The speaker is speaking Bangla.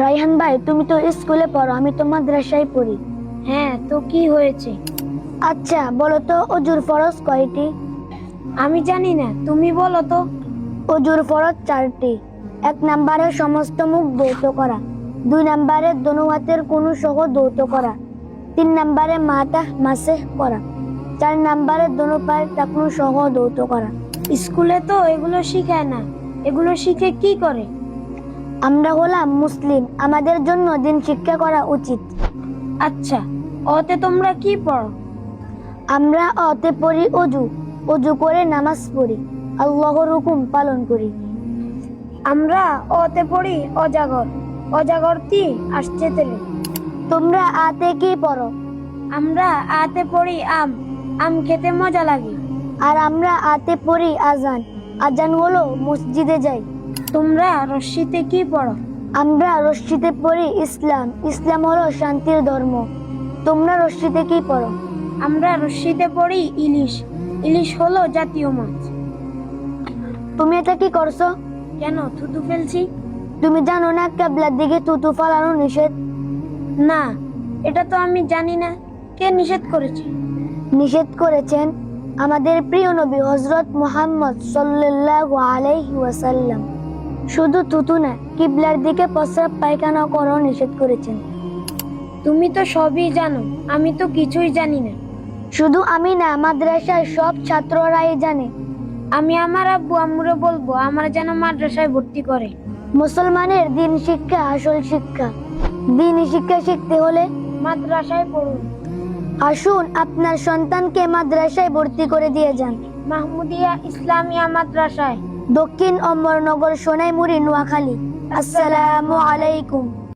রায়হান ভাই, তুমি তো স্কুলে পড়ো, আমি তো মাদ্রাসায় পড়ি। হ্যাঁ, তো কি হয়েছে? আচ্ছা বলো তো, অজুর ফরজ কয়টি? আমি জানি না, তুমি বলো তো। অজুর ফরজ 4টি। 1 নম্বরে সমস্ত মুখ ধৌত করা, 2 নম্বরে দোনো হাতের কোন সহ ধৌত করা, 3 নম্বরে মাথা মাসে করা, 4 নম্বরে দোনো পায়ের টাকনু সহ ধৌত করা। স্কুলে তো এগুলো শিখায় না, এগুলো শিখে কি করে? আমরা হলাম মুসলিম, আমাদের জন্য দিন শিক্ষা করা উচিত। আচ্ছা, ওতে তোমরা কি পড়ো? আমরা অতে পড়ি অজু, অজু করে নামাজ পড়ি, আল্লাহর হুকুম পালন করি। আমরা ওতে পড়ি অজাগর, অজাগরটি আসছে তেলে। তোমরা আতে কি পড়ো? আমরা আতে পড়ি আম, আম খেতে মজা লাগে। আর আমরা আতে পড়ি আজান, আজান হলো মসজিদে যাই। তোমরা রশ্মিতে কি পড়ো? আমরা রশ্মিতে পড়ি ইসলাম, ইসলাম হলো শান্তির ধর্ম। তোমরা রশ্মিতে কি পড়ো? আমরা রশ্মিতে পড়ি ইলিশ, ইলিশ হলো জাতীয় মাছ। তুমি এটা কি করছো? কেন থুতু ফেলছি? তুমি জানো না কিবলার দিকে থুতু ফালানো নিষেধ? না, এটা তো আমি জানি না। কে নিষেধ করেছে? নিষেধ করেছেন আমাদের প্রিয় নবী হযরত মুহাম্মদ সাল্লাল্লাহু আলাইহি ওয়াসাল্লাম। শুধু থুতু না, কিবলার দিকে প্রস্রাব পায়খানা করাও নিষেধ করেছেন। তুমি তো সবই জানো, আমি তো কিছুই জানি না। শুধু আমি না, মাদ্রাসায় সব ছাত্ররাই জানে। আমি আমার আব্বু আম্মুরে বলবো আমার যেন মাদ্রাসায় ভর্তি করে। মুসলমানের দিন শিক্ষা আসল শিক্ষা। দিনই শিক্ষা শিখতে হলে মাদ্রাসায় পড়ুন। আসুন আপনার সন্তানকে মাদ্রাসায় ভর্তি করে দিয়ে যান। মাহমুদিয়া ইসলামিয়া মাদ্রাসায়, দক্ষিণ অমরনগর, সোনাইমুড়ি, নোয়াখালী। আসসালামু আলাইকুম।